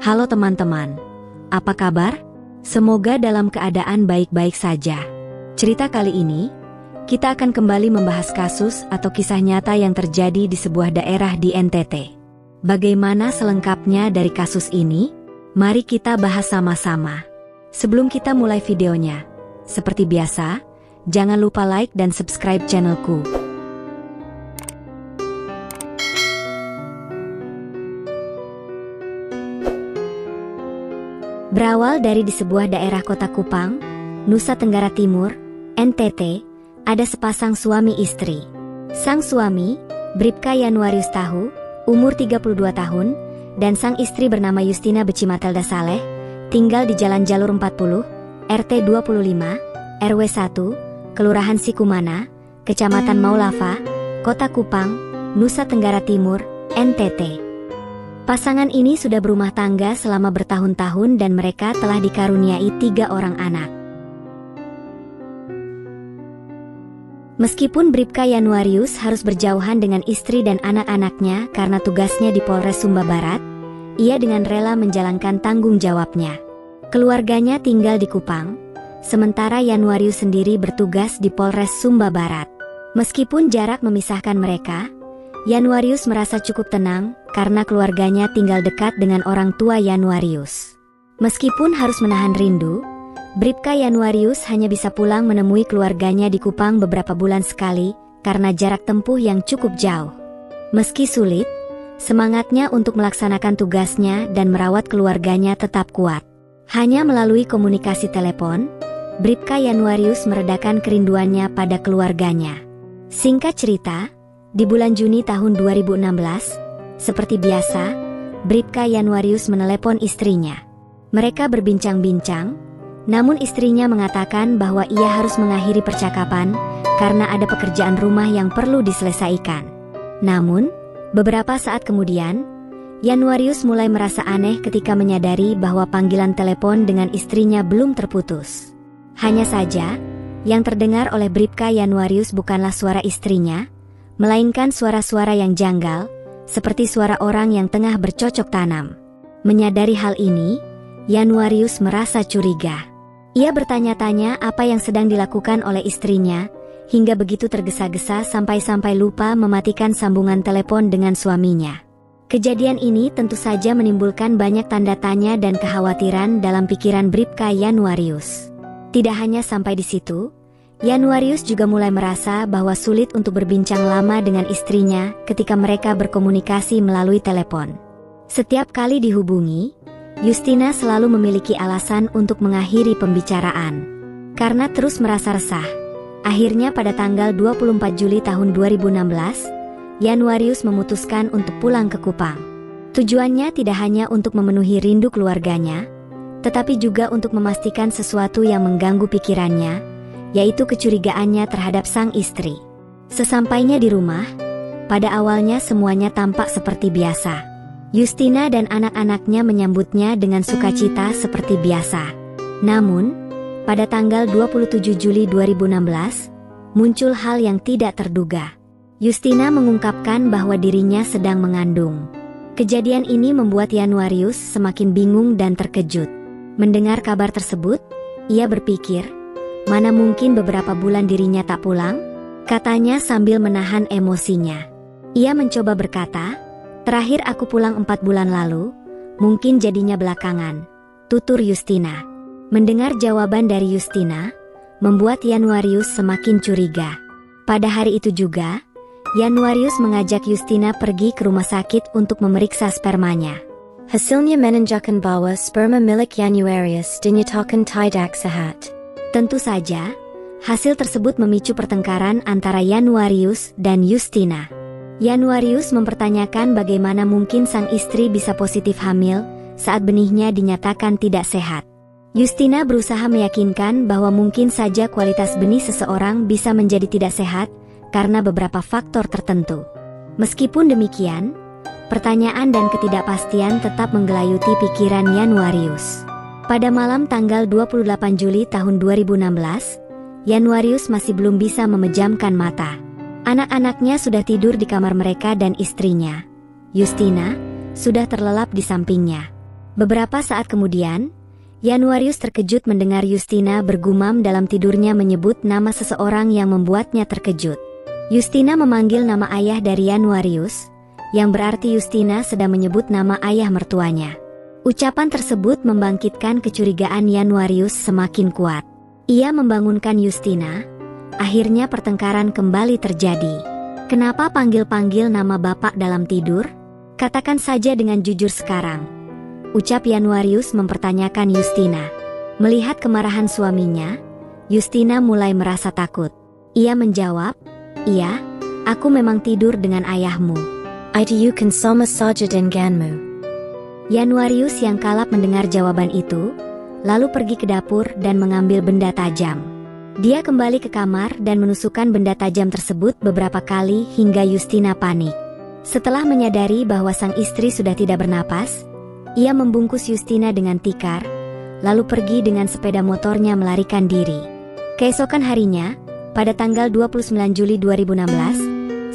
Halo teman-teman, apa kabar? Semoga dalam keadaan baik-baik saja. Cerita kali ini, kita akan kembali membahas kasus atau kisah nyata yang terjadi di sebuah daerah di NTT. Bagaimana selengkapnya dari kasus ini? Mari kita bahas sama-sama. Sebelum kita mulai videonya, seperti biasa, jangan lupa like dan subscribe channelku. Berawal dari di sebuah daerah kota Kupang, Nusa Tenggara Timur, NTT, ada sepasang suami istri. Sang suami, Bribka Yanuarius Tahu, umur 32 tahun, dan sang istri bernama Justina Becimatilda Saleh, tinggal di Jalan Jalur 40, RT 25, RW 1, Kelurahan Sikumana, Kecamatan Maulava, Kota Kupang, Nusa Tenggara Timur, NTT. Pasangan ini sudah berumah tangga selama bertahun-tahun dan mereka telah dikaruniai 3 orang anak. Meskipun Bribka Yanuarius harus berjauhan dengan istri dan anak-anaknya karena tugasnya di Polres Sumba Barat, ia dengan rela menjalankan tanggung jawabnya. Keluarganya tinggal di Kupang, sementara Yanuarius sendiri bertugas di Polres Sumba Barat. Meskipun jarak memisahkan mereka, Yanuarius merasa cukup tenang karena keluarganya tinggal dekat dengan orang tua Yanuarius. Meskipun harus menahan rindu, Bribka Yanuarius hanya bisa pulang menemui keluarganya di Kupang beberapa bulan sekali karena jarak tempuh yang cukup jauh. Meski sulit, semangatnya untuk melaksanakan tugasnya dan merawat keluarganya tetap kuat. Hanya melalui komunikasi telepon, Bribka Yanuarius meredakan kerinduannya pada keluarganya. Singkat cerita, di bulan Juni tahun 2016, seperti biasa, Bribka Yanuarius menelepon istrinya. Mereka berbincang-bincang, namun istrinya mengatakan bahwa ia harus mengakhiri percakapan karena ada pekerjaan rumah yang perlu diselesaikan. Namun, beberapa saat kemudian, Yanuarius mulai merasa aneh ketika menyadari bahwa panggilan telepon dengan istrinya belum terputus. Hanya saja, yang terdengar oleh Bribka Yanuarius bukanlah suara istrinya, melainkan suara-suara yang janggal, seperti suara orang yang tengah bercocok tanam. Menyadari hal ini, Yanuarius merasa curiga. Ia bertanya-tanya apa yang sedang dilakukan oleh istrinya, hingga begitu tergesa-gesa sampai-sampai lupa mematikan sambungan telepon dengan suaminya. Kejadian ini tentu saja menimbulkan banyak tanda tanya dan kekhawatiran dalam pikiran Bribka Yanuarius. Tidak hanya sampai di situ, Yanuarius juga mulai merasa bahwa sulit untuk berbincang lama dengan istrinya ketika mereka berkomunikasi melalui telepon. Setiap kali dihubungi, Justina selalu memiliki alasan untuk mengakhiri pembicaraan. Karena terus merasa resah, akhirnya pada tanggal 24 Juli tahun 2016, Yanuarius memutuskan untuk pulang ke Kupang. Tujuannya tidak hanya untuk memenuhi rindu keluarganya, tetapi juga untuk memastikan sesuatu yang mengganggu pikirannya, yaitu kecurigaannya terhadap sang istri. Sesampainya di rumah, pada awalnya semuanya tampak seperti biasa. Justina dan anak-anaknya menyambutnya dengan sukacita seperti biasa. Namun, pada tanggal 27 Juli 2016, muncul hal yang tidak terduga. Justina mengungkapkan bahwa dirinya sedang mengandung. Kejadian ini membuat Yanuarius semakin bingung dan terkejut. Mendengar kabar tersebut, ia berpikir, mana mungkin beberapa bulan dirinya tak pulang? Katanya sambil menahan emosinya. Ia mencoba berkata, terakhir aku pulang 4 bulan lalu, mungkin jadinya belakangan, tutur Justina. Mendengar jawaban dari Justina, membuat Yanuarius semakin curiga. Pada hari itu juga, Yanuarius mengajak Justina pergi ke rumah sakit untuk memeriksa spermanya. Hasilnya menunjukkan bahwa sperma milik Yanuarius dinyatakan tidak sehat. Tentu saja, hasil tersebut memicu pertengkaran antara Yanuarius dan Justina. Yanuarius mempertanyakan bagaimana mungkin sang istri bisa positif hamil saat benihnya dinyatakan tidak sehat. Justina berusaha meyakinkan bahwa mungkin saja kualitas benih seseorang bisa menjadi tidak sehat karena beberapa faktor tertentu. Meskipun demikian, pertanyaan dan ketidakpastian tetap menggelayuti pikiran Yanuarius. Pada malam tanggal 28 Juli tahun 2016, Yanuarius masih belum bisa memejamkan mata. Anak-anaknya sudah tidur di kamar mereka dan istrinya, Justina, sudah terlelap di sampingnya. Beberapa saat kemudian, Januarius terkejut mendengar Justina bergumam dalam tidurnya menyebut nama seseorang yang membuatnya terkejut. Justina memanggil nama ayah dari Januarius, yang berarti Justina sedang menyebut nama ayah mertuanya. Ucapan tersebut membangkitkan kecurigaan Januarius semakin kuat. Ia membangunkan Justina. Akhirnya pertengkaran kembali terjadi. "Kenapa panggil-panggil nama bapak dalam tidur? Katakan saja dengan jujur sekarang," ucap Januarius mempertanyakan Justina. Melihat kemarahan suaminya, Justina mulai merasa takut. Ia menjawab, "Iya, aku memang tidur dengan ayahmu." "Itu kan sama saja denganmu." Januarius yang kalap mendengar jawaban itu, lalu pergi ke dapur dan mengambil benda tajam. Dia kembali ke kamar dan menusukkan benda tajam tersebut beberapa kali hingga Justina panik. Setelah menyadari bahwa sang istri sudah tidak bernapas, ia membungkus Justina dengan tikar, lalu pergi dengan sepeda motornya melarikan diri. Keesokan harinya, pada tanggal 29 Juli 2016,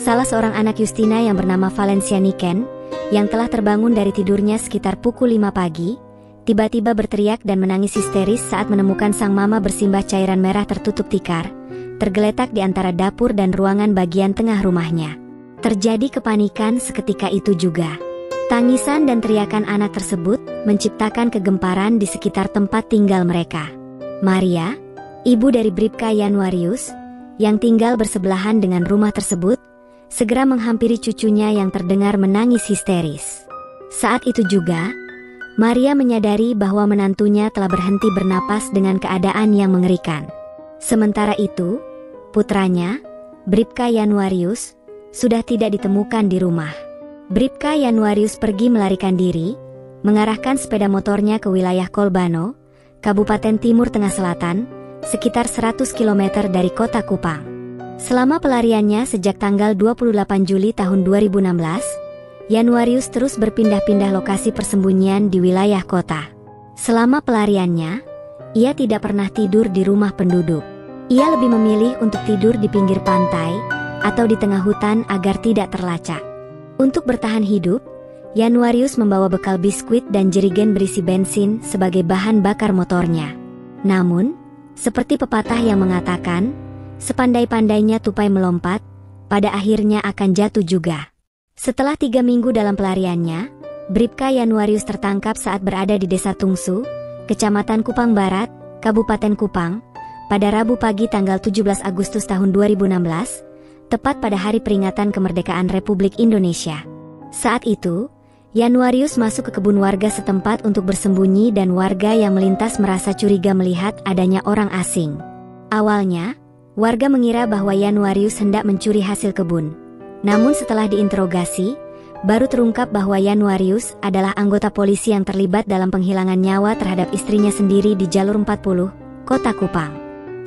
salah seorang anak Justina yang bernama Valencia Niken, yang telah terbangun dari tidurnya sekitar pukul 5 pagi, tiba-tiba berteriak dan menangis histeris saat menemukan sang mama bersimbah cairan merah tertutup tikar, tergeletak di antara dapur dan ruangan bagian tengah rumahnya. Terjadi kepanikan seketika itu juga. Tangisan dan teriakan anak tersebut menciptakan kegemparan di sekitar tempat tinggal mereka. Maria, ibu dari Bribka Januarius, yang tinggal bersebelahan dengan rumah tersebut, segera menghampiri cucunya yang terdengar menangis histeris. Saat itu juga, Maria menyadari bahwa menantunya telah berhenti bernapas dengan keadaan yang mengerikan. Sementara itu, putranya, Bribka Januarius, sudah tidak ditemukan di rumah. Bribka Januarius pergi melarikan diri, mengarahkan sepeda motornya ke wilayah Kolbano, Kabupaten Timur Tengah Selatan, sekitar 100 km dari kota Kupang. Selama pelariannya sejak tanggal 28 Juli tahun 2016, Januarius terus berpindah-pindah lokasi persembunyian di wilayah kota. Selama pelariannya, ia tidak pernah tidur di rumah penduduk. Ia lebih memilih untuk tidur di pinggir pantai atau di tengah hutan agar tidak terlacak. Untuk bertahan hidup, Januarius membawa bekal biskuit dan jerigen berisi bensin sebagai bahan bakar motornya. Namun, seperti pepatah yang mengatakan, sepandai-pandainya tupai melompat, pada akhirnya akan jatuh juga. Setelah 3 minggu dalam pelariannya, Bribka Januarius tertangkap saat berada di Desa Tungsu, Kecamatan Kupang Barat, Kabupaten Kupang, pada Rabu pagi tanggal 17 Agustus tahun 2016, tepat pada hari peringatan kemerdekaan Republik Indonesia. Saat itu, Januarius masuk ke kebun warga setempat untuk bersembunyi dan warga yang melintas merasa curiga melihat adanya orang asing. Awalnya, warga mengira bahwa Januarius hendak mencuri hasil kebun. Namun setelah diinterogasi, baru terungkap bahwa Januarius adalah anggota polisi yang terlibat dalam penghilangan nyawa terhadap istrinya sendiri di Jalur 40, Kota Kupang.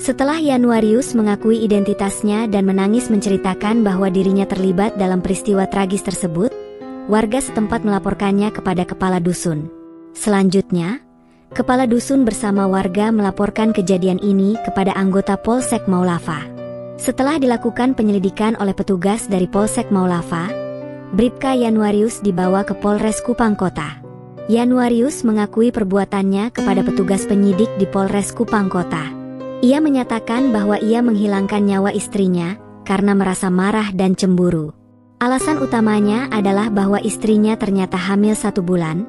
Setelah Januarius mengakui identitasnya dan menangis menceritakan bahwa dirinya terlibat dalam peristiwa tragis tersebut, warga setempat melaporkannya kepada kepala dusun. Selanjutnya, kepala dusun bersama warga melaporkan kejadian ini kepada anggota Polsek Maulava. Setelah dilakukan penyelidikan oleh petugas dari Polsek Maulava, Bribka Januarius dibawa ke Polres Kupang Kota. Januarius mengakui perbuatannya kepada petugas penyidik di Polres Kupang Kota. Ia menyatakan bahwa ia menghilangkan nyawa istrinya karena merasa marah dan cemburu. Alasan utamanya adalah bahwa istrinya ternyata hamil 1 bulan,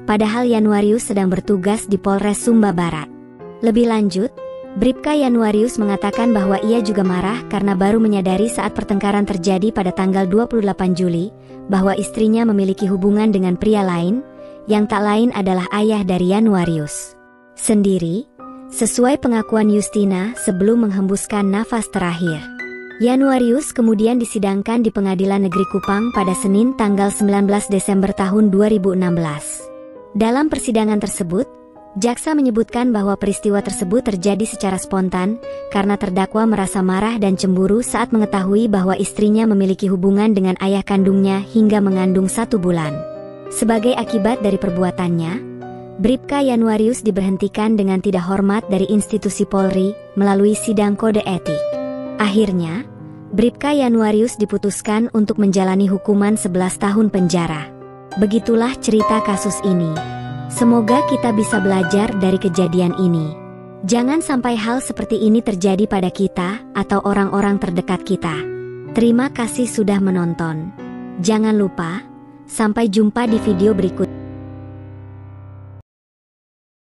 padahal Januarius sedang bertugas di Polres Sumba Barat. Lebih lanjut, Bribka Januarius mengatakan bahwa ia juga marah karena baru menyadari saat pertengkaran terjadi pada tanggal 28 Juli, bahwa istrinya memiliki hubungan dengan pria lain, yang tak lain adalah ayah dari Januarius sendiri, sesuai pengakuan Justina sebelum menghembuskan nafas terakhir. Januarius kemudian disidangkan di Pengadilan Negeri Kupang pada Senin tanggal 19 Desember tahun 2016. Dalam persidangan tersebut, jaksa menyebutkan bahwa peristiwa tersebut terjadi secara spontan karena terdakwa merasa marah dan cemburu saat mengetahui bahwa istrinya memiliki hubungan dengan ayah kandungnya hingga mengandung 1 bulan. Sebagai akibat dari perbuatannya, Bribka Januarius diberhentikan dengan tidak hormat dari institusi Polri melalui sidang kode etik. Akhirnya, Bribka Januarius diputuskan untuk menjalani hukuman 11 tahun penjara. Begitulah cerita kasus ini. Semoga kita bisa belajar dari kejadian ini. Jangan sampai hal seperti ini terjadi pada kita atau orang-orang terdekat kita. Terima kasih sudah menonton. Jangan lupa, sampai jumpa di video berikutnya.